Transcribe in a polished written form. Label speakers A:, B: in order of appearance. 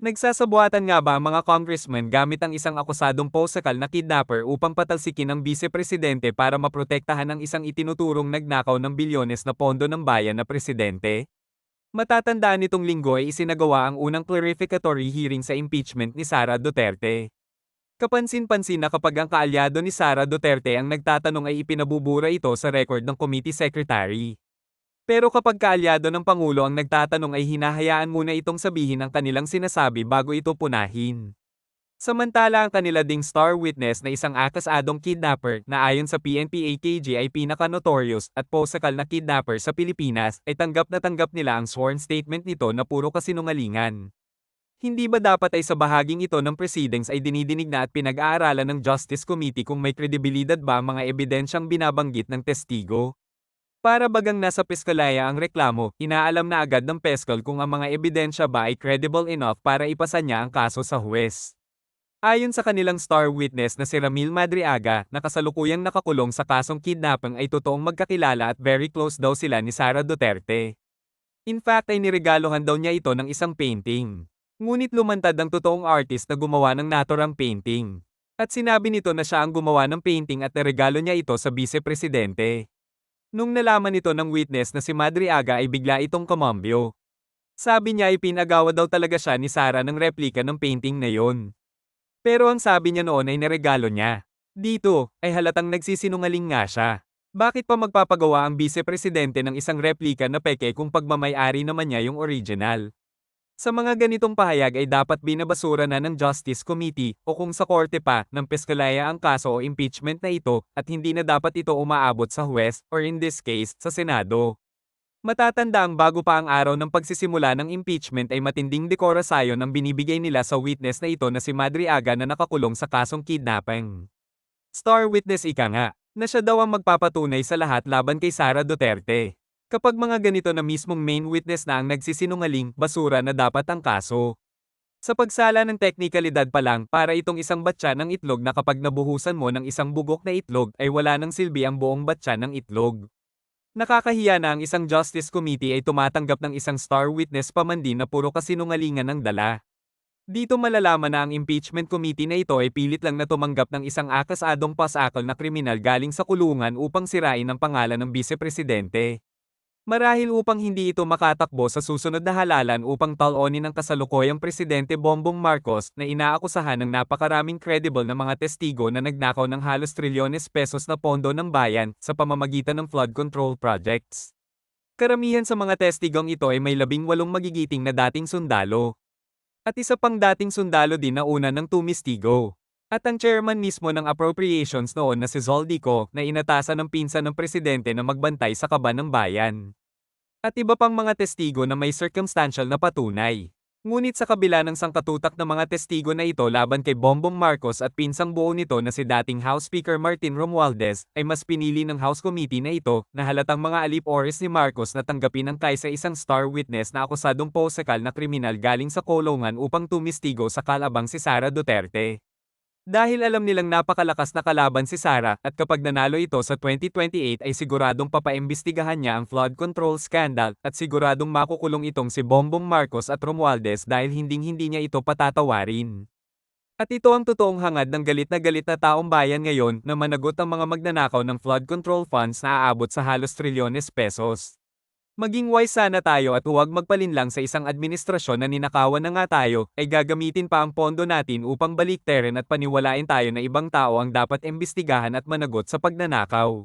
A: Nagsasabuatan nga ba ang mga congressman gamit ang isang akusadong posakal na kidnapper upang patalsikin ang vice-presidente para maprotektahan ang isang itinuturong nagnakaw ng bilyones na pondo ng bayan na presidente? Matatandaan nitong linggo ay isinagawa ang unang clarificatory hearing sa impeachment ni Sara Duterte. Kapansin-pansin na kapag ang kaalyado ni Sara Duterte ang nagtatanong ay ipinabubura ito sa record ng committee secretary. Pero kapag kaalyado ng Pangulo ang nagtatanong ay hinahayaan muna itong sabihin ang kanilang sinasabi bago ito punahin. Samantala ang kanila ding star witness na isang akasadong kidnapper na ayon sa PNP-AKG ay pinaka-notorious at posakal na kidnapper sa Pilipinas ay tanggap na tanggap nila ang sworn statement nito na puro kasinungalingan. Hindi ba dapat ay sa bahaging ito ng proceedings ay dinidinig na at pinag-aaralan ng Justice Committee kung may kredibilidad ba ang mga ebidensyang binabanggit ng testigo? Para bagang nasa piskalaya ang reklamo, inaalam na agad ng PESCOL kung ang mga ebidensya ba ay credible enough para ipasa niya ang kaso sa huwes. Ayon sa kanilang star witness na si Ramil Madriaga, na kasalukuyang nakakulong sa kasong kidnapping ay totoong magkakilala at very close daw sila ni Sara Duterte. In fact ay niregalohan daw niya ito ng isang painting. Ngunit lumantad ang totoong artist na gumawa ng naturang painting. At sinabi nito na siya ang gumawa ng painting at niregalo niya ito sa vice-presidente. Nung nalaman ito ng witness na si Madriaga ay bigla itong kumambyo. Sabi niya ay pinagawa daw talaga siya ni Sara ng replika ng painting na yon. Pero ang sabi niya noon ay niregalo niya. Dito, ay halatang nagsisinungaling nga siya. Bakit pa magpapagawa ang vice-presidente ng isang replika na peke kung pagmamay-ari naman niya yung original? Sa mga ganitong pahayag ay dapat binabasura na ng Justice Committee o kung sa korte pa ng peskalaya ang kaso o impeachment na ito at hindi na dapat ito umaabot sa huwes or in this case sa Senado. Matatandang bago pa ang araw ng pagsisimula ng impeachment ay matinding dekorasyon ang binibigay nila sa witness na ito na si Madriaga na nakakulong sa kasong kidnapping. Star witness ika nga, na siya daw ang magpapatunay sa lahat laban kay Sara Duterte. Kapag mga ganito na mismong main witness na ang nagsisinungaling, basura na dapat ang kaso. Sa pagsala ng teknikalidad pa lang, para itong isang batya ng itlog na kapag nabuhusan mo ng isang bugok na itlog ay wala nang silbi ang buong batya ng itlog. Nakakahiya na ang isang Justice Committee ay tumatanggap ng isang star witness pa man din na puro kasinungalingan ng dala. Dito malalaman na ang impeachment committee na ito ay pilit lang na tumanggap ng isang akasadong pasakal na kriminal galing sa kulungan upang sirain ang pangalan ng vice-presidente. Marahil upang hindi ito makatakbo sa susunod na halalan upang talonin ng kasalukuyang Presidente Bongbong Marcos na inaakusahan ng napakaraming credible na mga testigo na nagnakaw ng halos trilyones pesos na pondo ng bayan sa pamamagitan ng flood control projects. Karamihan sa mga testigong ito ay may 18 magigiting na dating sundalo. At isa pang dating sundalo din na una ng tumistigo. At ang chairman mismo ng appropriations noon na si Zoldico na inatasan ng pinsan ng presidente na magbantay sa kaban ng bayan. At iba pang mga testigo na may circumstantial na patunay. Ngunit sa kabila ng sangkatutak ng mga testigo na ito laban kay Bongbong Marcos at pinsang buo nito na si dating House Speaker Martin Romualdez, ay mas pinili ng House Committee na ito na halatang mga alip-oris ni Marcos na tanggapin ang kaysa isang star witness na akusadong posakal na kriminal galing sa kulungan upang tumistigo sa kalabang si Sara Duterte. Dahil alam nilang napakalakas na kalaban si Sara at kapag nanalo ito sa 2028 ay siguradong papaimbestigahan niya ang flood control scandal at siguradong makukulong itong si Bongbong Marcos at Romualdez dahil hinding-hindi niya ito patatawarin. At ito ang totoong hangad ng galit na taong bayan ngayon na managot ang mga magnanakaw ng flood control funds na aabot sa halos trilyones pesos. Maging wise sana tayo at huwag magpalinlang sa isang administrasyon na ninakawan na nga tayo, ay gagamitin pa ang pondo natin upang baliktarin at paniwalain tayo na ibang tao ang dapat imbestigahan at managot sa pagnanakaw.